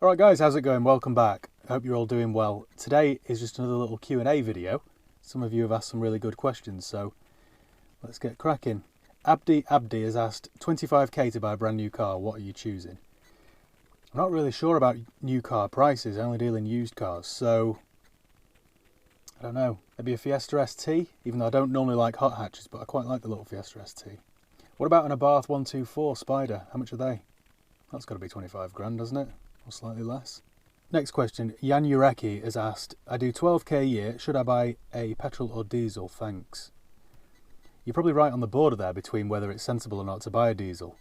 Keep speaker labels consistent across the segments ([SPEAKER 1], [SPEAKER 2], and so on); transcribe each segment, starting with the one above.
[SPEAKER 1] Alright guys, how's it going? Welcome back. I hope you're all doing well. Today is just another little Q&A video. Some of you have asked some really good questions, so let's get cracking. Abdi has asked, 25k to buy a brand new car, what are you choosing? I'm not really sure about new car prices, I only deal in used cars, so I don't know. Maybe a Fiesta ST, even though I don't normally like hot hatches, but I quite like the little Fiesta ST. What about an Abarth 124 Spider? How much are they? That's got to be 25 grand, doesn't it? Or slightly less. Next question, Jan Ureki has asked, I do 12k a year, should I buy a petrol or diesel? Thanks. You're probably right on the border there between whether it's sensible or not to buy a diesel.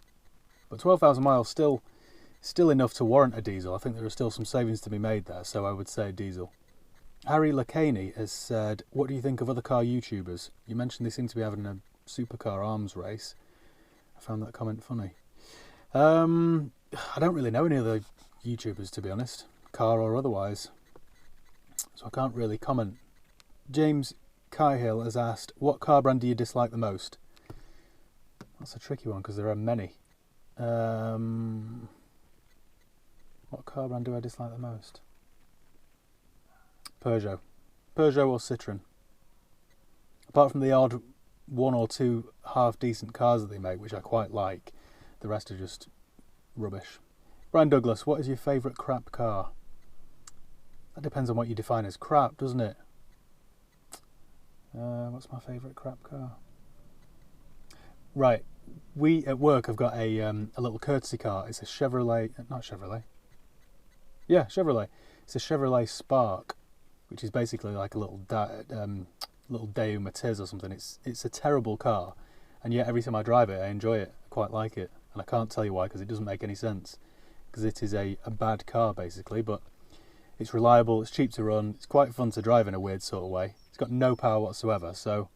[SPEAKER 1] But 12,000 miles still enough to warrant a diesel. I think there are still some savings to be made there, so I would say diesel. Harry Lacaney has said, what do you think of other car YouTubers? You mentioned they seem to be having a supercar arms race. I found that comment funny. I don't really know any other YouTubers, to be honest, car or otherwise, so I can't really comment. James Cahill has asked, what car brand do you dislike the most? That's a tricky one because there are many. What car brand do I dislike the most? Peugeot or Citroën. Apart from the odd one or two half decent cars that they make, which I quite like, the rest are just rubbish. Brian Douglas, what is your favourite crap car? That depends on what you define as crap, doesn't it? What's my favourite crap car? Right, we at work have got a little courtesy car. It's a Chevrolet, not Chevrolet. Yeah, Chevrolet. It's a Chevrolet Spark, which is basically like a little Daewoo Matiz or something. It's a terrible car, and yet every time I drive it, I enjoy it. I quite like it, and I can't tell you why because it doesn't make any sense. Because it is a bad car basically, but it's reliable, it's cheap to run, it's quite fun to drive in a weird sort of way. It's got no power whatsoever, so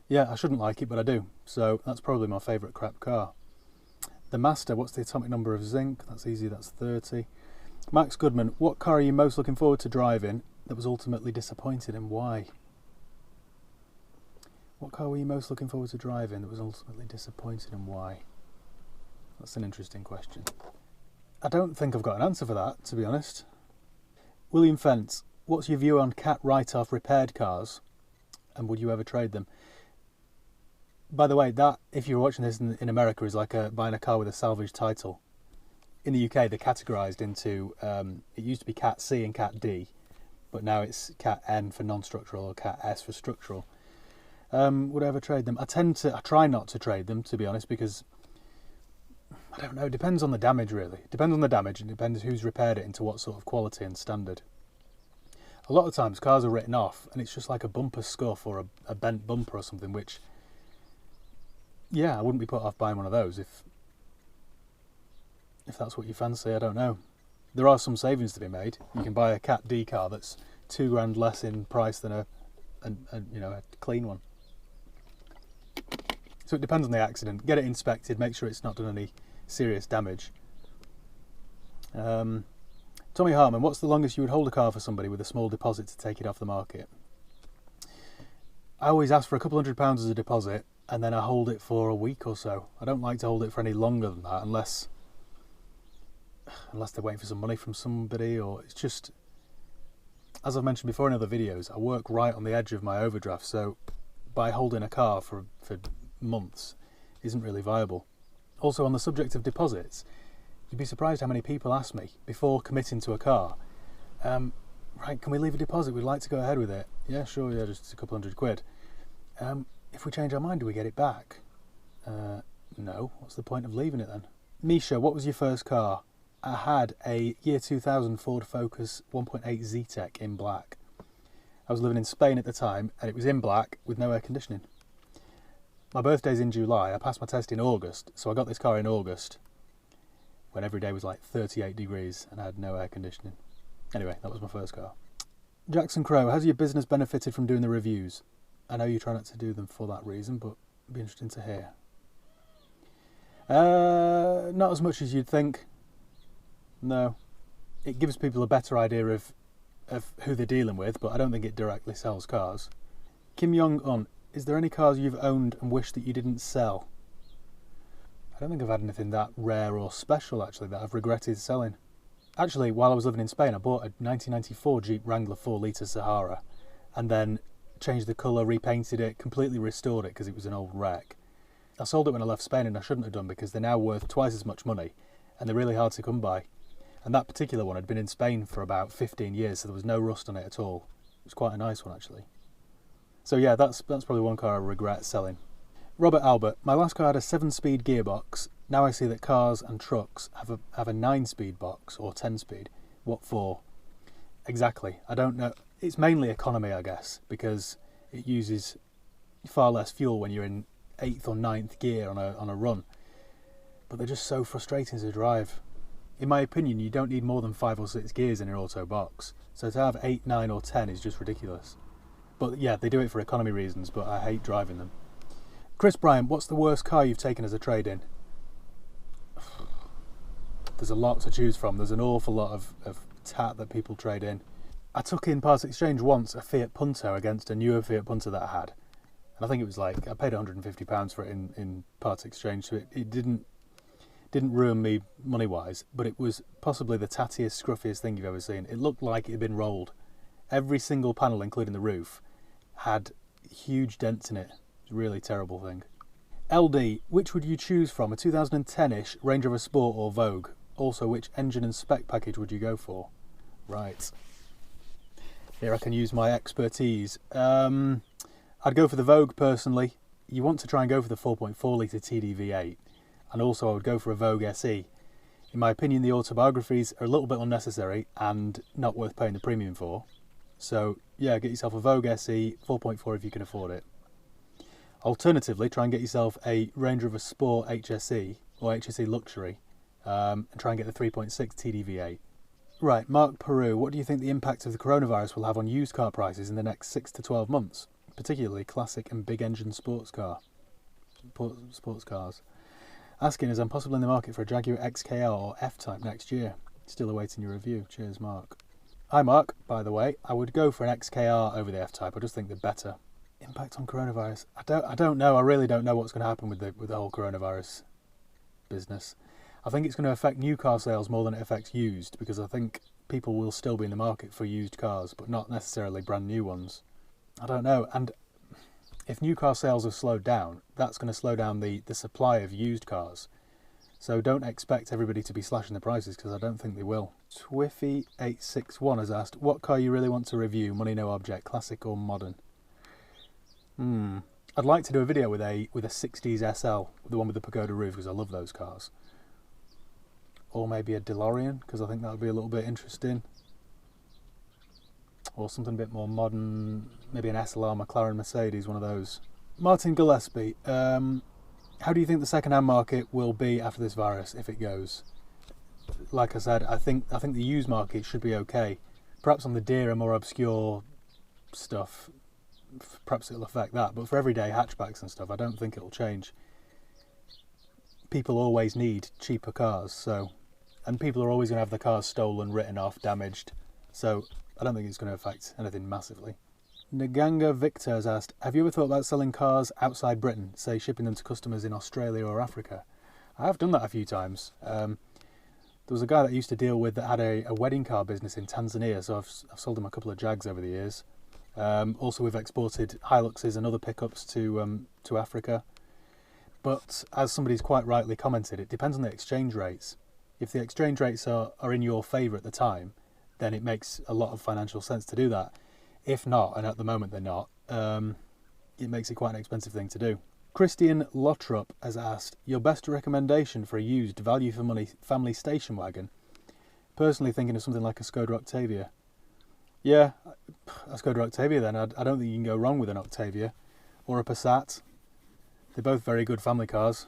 [SPEAKER 1] yeah, I shouldn't like it, but I do. So that's probably my favourite crap car. The Master, what's the atomic number of zinc? That's easy, that's 30. Max Goodman, what car are you most looking forward to driving that was ultimately disappointed, and why? What car were you most looking forward to driving that was ultimately disappointed, and why? That's an interesting question. I don't think I've got an answer for that, to be honest. William Fence, what's your view on CAT write-off repaired cars, and would you ever trade them? By the way, that, if you're watching this in America, is like buying a car with a salvage title. In the UK, they're categorised into, it used to be CAT C and CAT D, but now it's CAT N for non-structural or CAT S for structural. Would I ever trade them? I try not to trade them, to be honest, because I don't know, it depends on the damage really. It depends on the damage and it depends who's repaired it into what sort of quality and standard. A lot of times cars are written off and it's just like a bumper scuff or a bent bumper or something, which, yeah, I wouldn't be put off buying one of those if that's what you fancy. I don't know. There are some savings to be made. You can buy a Cat D car that's £2 grand less in price than a clean one. So it depends on the accident. Get it inspected, make sure it's not done any serious damage. Tommy Hartman, what's the longest you would hold a car for somebody with a small deposit to take it off the market? I always ask for a couple £100 as a deposit and then I hold it for a week or so. I don't like to hold it for any longer than that unless they're waiting for some money from somebody, or it's just, as I've mentioned before in other videos, I work right on the edge of my overdraft, so by holding a car for months isn't really viable. Also, on the subject of deposits, you'd be surprised how many people ask me before committing to a car, right, can we leave a deposit, we'd like to go ahead with it. Yeah, sure, yeah, just a couple £100. If we change our mind, do we get it back? No, what's the point of leaving it then? Misha, what was your first car? I had a year 2000 Ford Focus 1.8 Z-Tech in black. I was living in Spain at the time and it was in black with no air conditioning. My birthday's in July, I passed my test in August, so I got this car in August when every day was like 38 degrees and I had no air conditioning. Anyway, that was my first car. Jackson Crow, has your business benefited from doing the reviews? I know you try not to do them for that reason, but it'd be interesting to hear. Not as much as you'd think. No. It gives people a better idea of who they're dealing with, but I don't think it directly sells cars. Kim Jong-un, is there any cars you've owned and wish that you didn't sell? I don't think I've had anything that rare or special actually that I've regretted selling. Actually, while I was living in Spain, I bought a 1994 Jeep Wrangler 4 litre Sahara and then changed the colour, repainted it, completely restored it because it was an old wreck. I sold it when I left Spain, and I shouldn't have done because they're now worth twice as much money and they're really hard to come by. And that particular one had been in Spain for about 15 years, so there was no rust on it at all. It was quite a nice one, actually. So yeah, that's probably one car I regret selling. Robert Albert, my last car had a 7-speed gearbox. Now I see that cars and trucks have a 9-speed box or 10-speed. What for? Exactly. I don't know. It's mainly economy, I guess, because it uses far less fuel when you're in 8th or 9th gear on a run. But they're just so frustrating to drive. In my opinion, you don't need more than 5 or 6 gears in an auto box. So to have 8, 9 or 10 is just ridiculous. But yeah, they do it for economy reasons, but I hate driving them. Chris Bryant, what's the worst car you've taken as a trade-in? There's a lot to choose from. There's an awful lot of tat that people trade in. I took in part exchange once a Fiat Punto against a newer Fiat Punto that I had. And I think it was like, I paid £150 for it in part exchange, so it didn't ruin me money-wise, but it was possibly the tattiest, scruffiest thing you've ever seen. It looked like it had been rolled. Every single panel, including the roof, had huge dents in it. It was a really terrible thing. LD, which would you choose from, a 2010-ish Range Rover Sport or Vogue? Also, which engine and spec package would you go for? Right. Here I can use my expertise. I'd go for the Vogue, personally. You want to try and go for the 4.4 litre TDV8. And also I would go for a Vogue SE. In my opinion, the autobiographies are a little bit unnecessary and not worth paying the premium for. So yeah, get yourself a Vogue SE 4.4 if you can afford it. Alternatively, try and get yourself a Range Rover Sport HSE or HSE Luxury and try and get the 3.6 TDV8. Right, Mark Peru, what do you think the impact of the coronavirus will have on used car prices in the next 6 to 12 months? Particularly classic and big engine sports cars. Asking as I'm possibly in the market for a Jaguar XKR or F-Type next year. Still awaiting your review. Cheers, Mark. Hi, Mark. By the way, I would go for an XKR over the F-Type. I just think they're better. Impact on coronavirus. I don't know. I really don't know what's going to happen with the whole coronavirus business. I think it's going to affect new car sales more than it affects used, because I think people will still be in the market for used cars, but not necessarily brand new ones. I don't know. And if new car sales have slowed down, that's going to slow down the supply of used cars. So don't expect everybody to be slashing the prices, because I don't think they will. Twiffy861 has asked, what car you really want to review? Money no object, classic or modern? I'd like to do a video with a 60s SL, the one with the pagoda roof, because I love those cars. Or maybe a DeLorean, because I think that would be a little bit interesting. Or something a bit more modern, maybe an SLR McLaren Mercedes, one of those. Martin Gillespie, how do you think the second-hand market will be after this virus, if it goes? Like I said, I think the used market should be okay. Perhaps on the dearer, more obscure stuff, perhaps it'll affect that. But for everyday hatchbacks and stuff, I don't think it'll change. People always need cheaper cars, and people are always going to have their cars stolen, written off, damaged. So I don't think it's going to affect anything massively. Naganga Victor has asked, have you ever thought about selling cars outside Britain, say shipping them to customers in Australia or Africa? I have done that a few times. There was a guy that I used to deal with that had a wedding car business in Tanzania, so I've sold him a couple of Jags over the years. Also, we've exported Hiluxes and other pickups to Africa. But as somebody's quite rightly commented, it depends on the exchange rates. If the exchange rates are in your favour at the time, then it makes a lot of financial sense to do that. If not, and at the moment they're not, it makes it quite an expensive thing to do. Christian Lottrup has asked, your best recommendation for a used value for money family station wagon? Personally thinking of something like a Skoda Octavia. Yeah, a Skoda Octavia then. I don't think you can go wrong with an Octavia. Or a Passat. They're both very good family cars.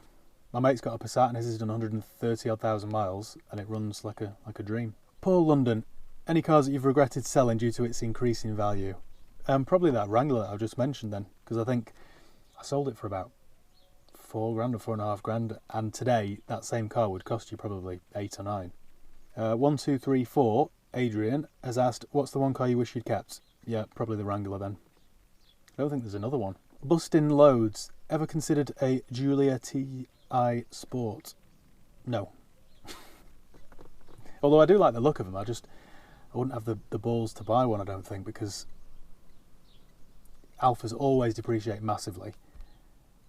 [SPEAKER 1] My mate's got a Passat and his has done 130,000 miles and it runs like a dream. Paul London, any cars that you've regretted selling due to its increase in value? Probably that Wrangler that I've just mentioned then, because I think I sold it for about £4,000 or £4,500, and today that same car would cost you probably 8 or 9. 1234 Adrian has asked, what's the one car you wish you'd kept? Yeah, probably the Wrangler then. I don't think there's another one. Bustin Loads, ever considered a Giulia TI Sport? No. Although I do like the look of them, I wouldn't have the balls to buy one, I don't think, because Alphas always depreciate massively.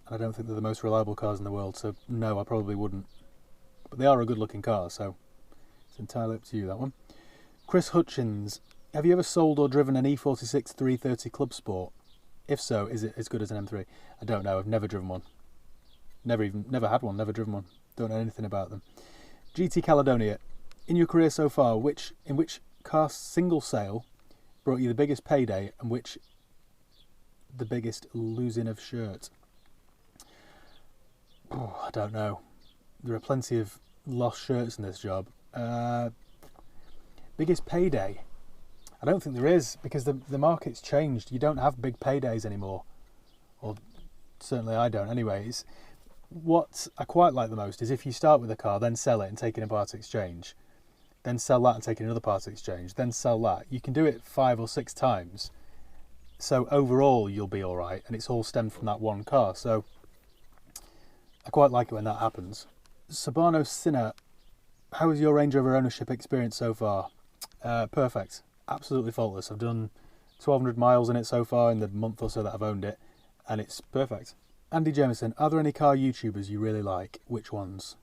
[SPEAKER 1] And I don't think they're the most reliable cars in the world, so no, I probably wouldn't. But they are a good looking car, so it's entirely up to you, that one. Chris Hutchins, have you ever sold or driven an E46 330 Club Sport? If so, is it as good as an M3? I don't know, I've never driven one. Never had one, never driven one. Don't know anything about them. GT Caledonia, in your career so far, in which car single sale brought you the biggest payday and which the biggest losing of shirt? Oh, I don't know. There are plenty of lost shirts in this job. Biggest payday? I don't think there is, because the market's changed. You don't have big paydays anymore. Or certainly I don't. Anyways, what I quite like the most is if you start with a car, then sell it and take it in part exchange, then sell that and take it in another part exchange, then sell that. You can do it 5 or 6 times. So overall you'll be alright, and it's all stemmed from that one car. So I quite like it when that happens. Sabano Sinner, how has your Range Rover ownership experience so far? Perfect. Absolutely faultless. I've done 1,200 miles in it so far in the month or so that I've owned it, and it's perfect. Andy Jameson, are there any car YouTubers you really like? Which ones?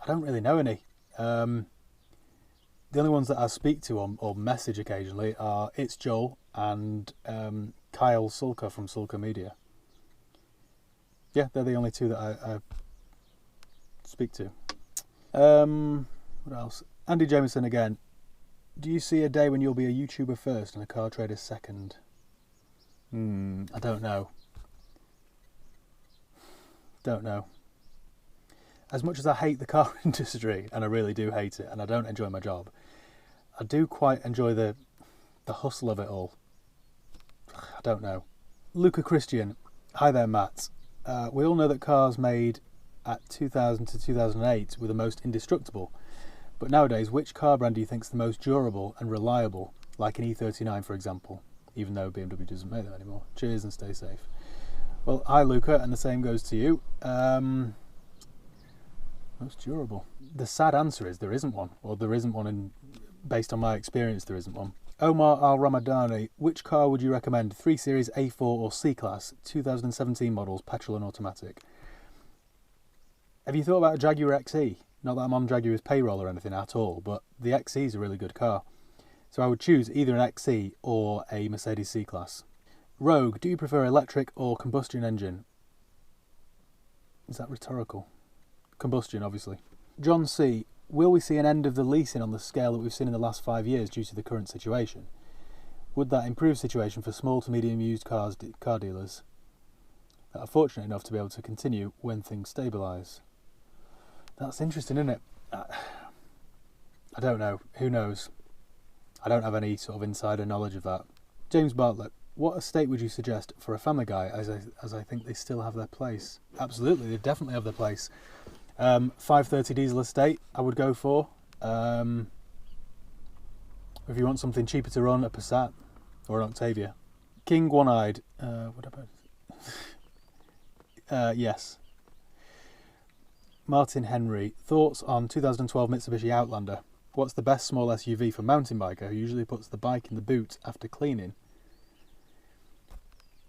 [SPEAKER 1] I don't really know any. The only ones that I speak to or message occasionally are It's Joel and Kyle Sulker from Sulker Media. Yeah, they're the only two that I speak to. What else? Andy Jameson again. Do you see a day when you'll be a YouTuber first and a car trader second? I don't know. Don't know. As much as I hate the car industry, and I really do hate it, and I don't enjoy my job, I do quite enjoy the hustle of it all. I don't know. Luca Christian. Hi there, Matt. We all know that cars made at 2000 to 2008 were the most indestructible. But nowadays, which car brand do you think is the most durable and reliable, like an E39 for example, even though BMW doesn't make them anymore? Cheers and stay safe. Well, hi Luca, and the same goes to you. Most durable. The sad answer is there isn't one, or there isn't one, based on my experience there isn't one. Omar Al-Ramadani, which car would you recommend? 3 Series, A4 or C-Class, 2017 models, petrol and automatic? Have you thought about a Jaguar XE? Not that I'm on Jaguar's payroll or anything at all, but the XE is a really good car. So I would choose either an XE or a Mercedes C-Class. Rogue, do you prefer electric or combustion engine? Is that rhetorical? Combustion, obviously. John C, will we see an end of the leasing on the scale that we've seen in the last 5 years due to the current situation? Would that improve situation for small to medium used car dealers that are fortunate enough to be able to continue when things stabilise? That's interesting, isn't it? I don't know. Who knows? I don't have any sort of insider knowledge of that. James Bartlett, what estate would you suggest for a Family Guy, as I think they still have their place? Absolutely, they definitely have their place. 530 diesel estate, I would go for. If you want something cheaper to run, a Passat or an Octavia. King One-Eyed, what about? Yes. Martin Henry, thoughts on 2012 Mitsubishi Outlander? What's the best small SUV for mountain biker who usually puts the bike in the boot after cleaning?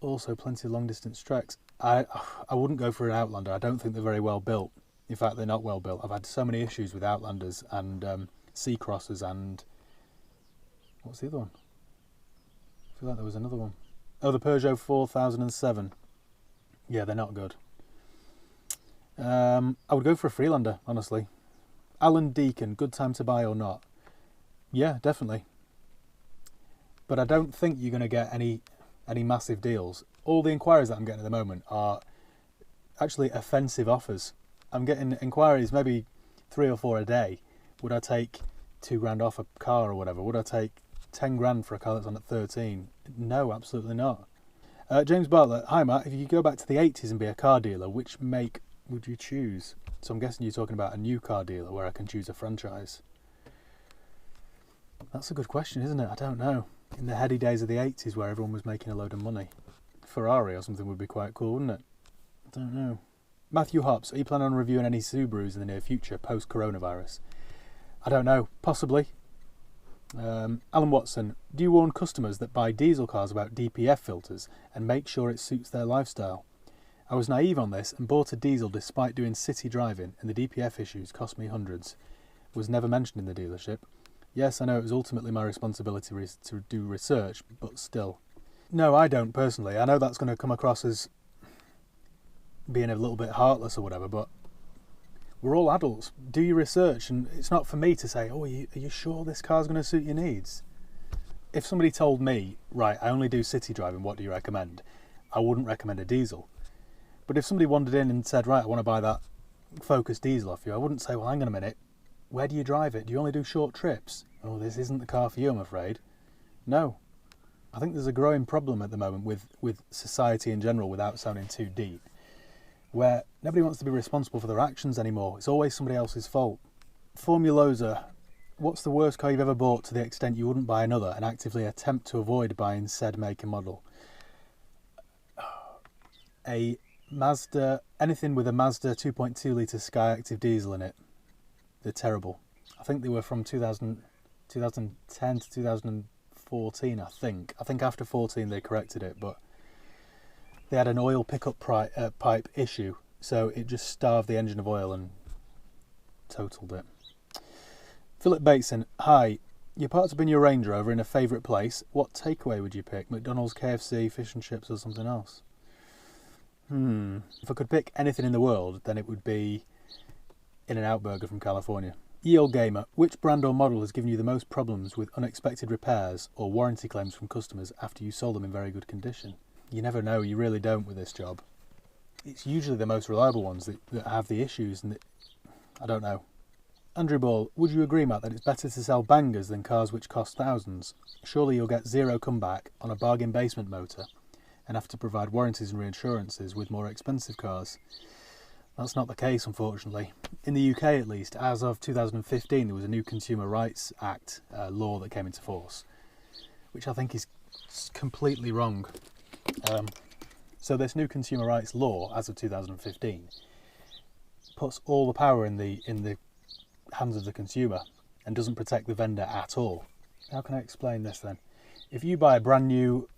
[SPEAKER 1] Also plenty of long distance treks. I wouldn't go for an Outlander. I don't think they're very well built. In fact, they're not well built. I've had so many issues with Outlanders and C-Crosses and... what's the other one? I feel like there was another one. Oh, the Peugeot 4007. Yeah, they're not good. I would go for a Freelander, honestly. Alan Deacon, good time to buy or not? Yeah, definitely. But I don't think you're going to get any massive deals. All the inquiries that I'm getting at the moment are actually offensive offers. I'm getting inquiries, maybe 3 or 4 a day. Would I take £2 off a car or whatever? Would I take 10 grand for a car that's on at 13? No, absolutely not. James Bartlett, hi Matt, if you could go back to the 80s and be a car dealer, which make would you choose? So I'm guessing you're talking about a new car dealer where I can choose a franchise. That's a good question, isn't it? I don't know. In the heady days of the 80s where everyone was making a load of money, Ferrari or something would be quite cool, wouldn't it? I don't know. Matthew Hops, are you planning on reviewing any Subarus in the near future, post-coronavirus? I don't know, possibly. Alan Watson, do you warn customers that buy diesel cars about DPF filters and make sure it suits their lifestyle? I was naive on this and bought a diesel despite doing city driving, and the DPF issues cost me hundreds. Was never mentioned in the dealership. Yes, I know it was ultimately my responsibility to do research, but still. No, I don't personally. I know that's going to come across as being a little bit heartless or whatever, but we're all adults. Do your research, and it's not for me to say, oh, are you sure this car's going to suit your needs? If somebody told me, right, I only do city driving, what do you recommend? I wouldn't recommend a diesel. But if somebody wandered in and said, right, I want to buy that Focus diesel off you, I wouldn't say, well, hang on a minute, where do you drive it? Do you only do short trips? Oh, this isn't the car for you, I'm afraid. No. I think there's a growing problem at the moment with society in general, without sounding too deep, where nobody wants to be responsible for their actions anymore. It's always somebody else's fault. Formulosa, what's the worst car you've ever bought to the extent you wouldn't buy another and actively attempt to avoid buying said make and model? A Mazda, anything with a Mazda 2.2 litre Sky Active diesel in it. They're terrible. I think they were from 2010 to 2014, I think. I think after 14 they corrected it, but they had an oil pickup pipe issue, so it just starved the engine of oil and totaled it. Philip Bateson, hi. You're parked up in your Range Rover in a favourite place. What takeaway would you pick? McDonald's, KFC, fish and chips, or something else? If I could pick anything in the world, then it would be In-N-Out Burger from California. Ye-Old Gamer, which brand or model has given you the most problems with unexpected repairs or warranty claims from customers after you sold them in very good condition? You never know, you really don't with this job. It's usually the most reliable ones that have the issues, and I don't know. Andrew Ball, would you agree, Matt, that it's better to sell bangers than cars which cost thousands? Surely you'll get zero comeback on a bargain basement motor and have to provide warranties and reinsurances with more expensive cars. That's not the case, unfortunately. In the UK, at least, as of 2015, there was a new Consumer Rights Act law that came into force, which I think is completely wrong. So this new Consumer Rights law, as of 2015, puts all the power in the hands of the consumer and doesn't protect the vendor at all. How can I explain this then? If you buy a brand new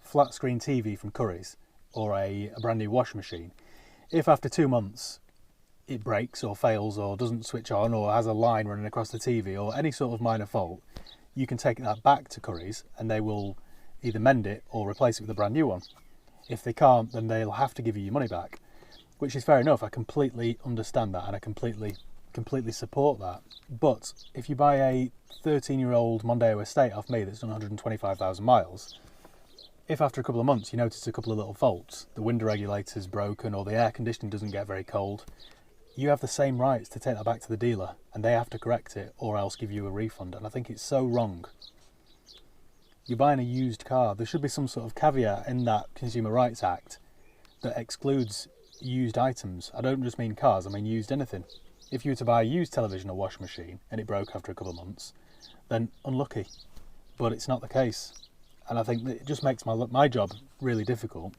[SPEAKER 1] flat screen TV from Currys or a brand new washing machine, if after 2 months it breaks or fails or doesn't switch on or has a line running across the TV or any sort of minor fault, you can take that back to Currys and they will either mend it or replace it with a brand new one. If they can't, then they'll have to give you your money back, which is fair enough. I completely understand that and I completely support that. But if you buy a 13-year-old Mondeo Estate off me that's done 125,000 miles, if after a couple of months you notice a couple of little faults, the window regulator's broken or the air conditioning doesn't get very cold, you have the same rights to take that back to the dealer and they have to correct it or else give you a refund. And I think it's so wrong. You're buying a used car. There should be some sort of caveat in that Consumer Rights Act that excludes used items. I don't just mean cars, I mean used anything. If you were to buy a used television or washing machine and it broke after a couple of months, then unlucky. But it's not the case. And I think that it just makes my job really difficult.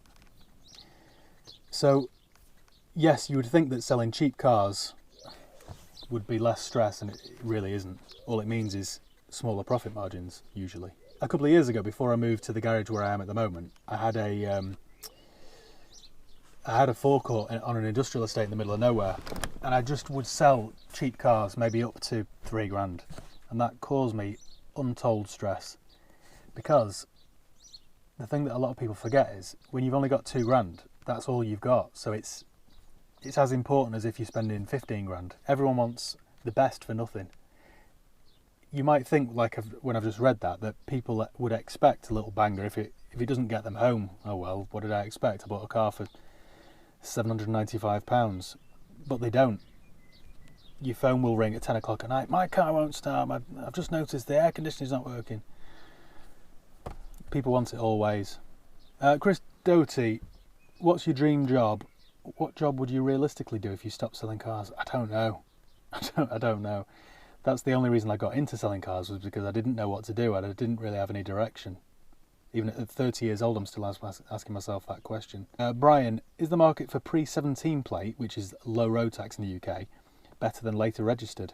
[SPEAKER 1] So, yes, you would think that selling cheap cars would be less stress, and it really isn't. All it means is smaller profit margins, usually. A couple of years ago, before I moved to the garage where I am at the moment, I had a forecourt on an industrial estate in the middle of nowhere, and I just would sell cheap cars, maybe up to £3,000, and that caused me untold stress. Because the thing that a lot of people forget is when you've only got £2,000, that's all you've got. So it's as important as if you're spending 15 grand. Everyone wants the best for nothing. You might think, like when I've just read that people would expect a little banger if it doesn't get them home. Oh well, what did I expect? I bought a car for £795, but they don't. Your phone will ring at 10 o'clock at night. My car won't start. I've just noticed the air conditioning's not working. People want it always. Chris Doty, what's your dream job? What job would you realistically do if you stopped selling cars? I don't know. I don't know. That's the only reason I got into selling cars, was because I didn't know what to do. I didn't really have any direction. Even at 30 years old, I'm still asking myself that question. Brian, is the market for pre-17 plate, which is low road tax in the UK, better than later registered?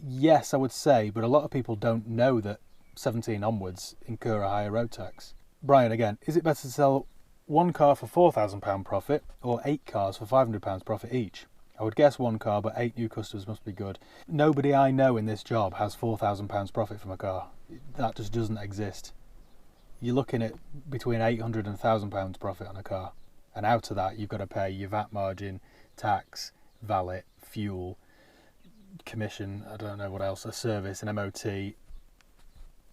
[SPEAKER 1] Yes, I would say, but a lot of people don't know that 17 onwards incur a higher road tax. Brian, again, is it better to sell one car for £4,000 profit or 8 cars for £500 profit each? I would guess one car, but 8 new customers must be good. Nobody I know in this job has £4,000 profit from a car. That just doesn't exist. You're looking at between £800 and £1,000 profit on a car. And out of that, you've got to pay your VAT margin, tax, valet, fuel, commission, I don't know what else, a service, an MOT.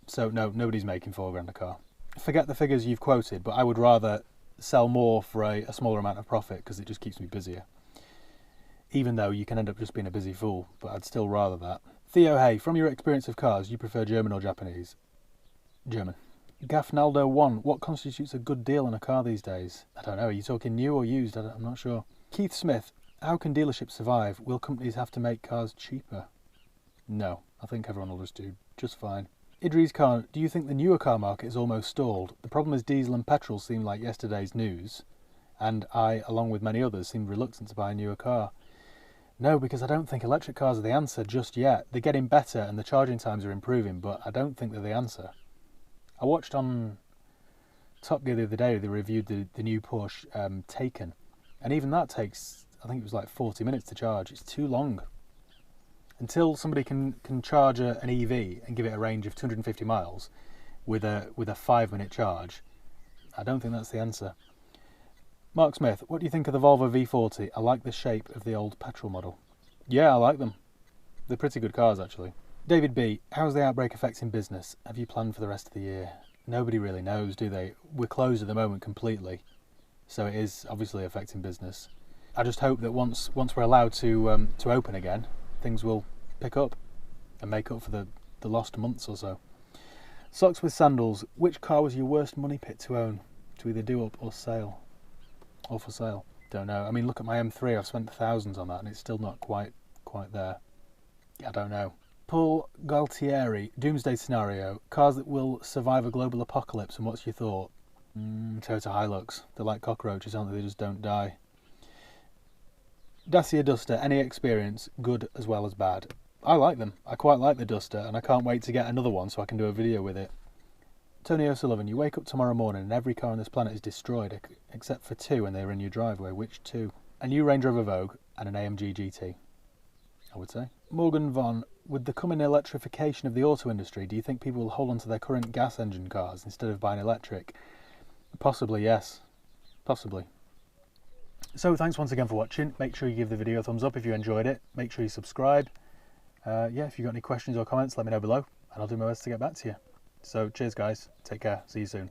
[SPEAKER 1] So no, nobody's making £4 a car. Forget the figures you've quoted, but I would rather sell more for a smaller amount of profit because it just keeps me busier. Even though you can end up just being a busy fool, but I'd still rather that. Theo, hey, from your experience of cars, you prefer German or Japanese? German. Gaffnaldo1, what constitutes a good deal on a car these days? I don't know, are you talking new or used? I'm not sure. Keith Smith, how can dealerships survive? Will companies have to make cars cheaper? No, I think everyone will just do just fine. Idris Khan, do you think the newer car market is almost stalled? The problem is diesel and petrol seem like yesterday's news, and I, along with many others, seem reluctant to buy a newer car. No, because I don't think electric cars are the answer just yet. They're getting better and the charging times are improving, but I don't think they're the answer. I watched on Top Gear the other day, they reviewed the new Porsche Taycan, and even that takes, I think it was like 40 minutes to charge. It's too long. Until somebody can charge an EV and give it a range of 250 miles with a 5-minute charge, I don't think that's the answer. Mark Smith, what do you think of the Volvo V40? I like the shape of the old petrol model. Yeah, I like them. They're pretty good cars, actually. David B, how's the outbreak affecting business? Have you planned for the rest of the year? Nobody really knows, do they? We're closed at the moment completely, so it is obviously affecting business. I just hope that once we're allowed to open again, things will pick up and make up for the lost months or so. Socks with Sandals, which car was your worst money pit to own? To either do up or sale? Or for sale? Don't know. I mean, look at my M3, I've spent thousands on that and it's still not quite there. I don't know. Paul Galtieri, Doomsday Scenario, cars that will survive a global apocalypse, and what's your thought? Toyota Hilux. They're like cockroaches, aren't they? They just don't die. Dacia Duster, any experience, good as well as bad? I like them. I quite like the Duster, and I can't wait to get another one so I can do a video with it. Tony O'Sullivan, you wake up tomorrow morning and every car on this planet is destroyed, except for 2 and they're in your driveway. Which 2? A new Range Rover Vogue and an AMG GT, I would say. Morgan Von, with the coming electrification of the auto industry, do you think people will hold on to their current gas engine cars instead of buying electric? Possibly, yes. Possibly. So thanks once again for watching. Make sure you give the video a thumbs up if you enjoyed it. Make sure you subscribe. If you've got any questions or comments, let me know below and I'll do my best to get back to you. So cheers guys, take care, see you soon.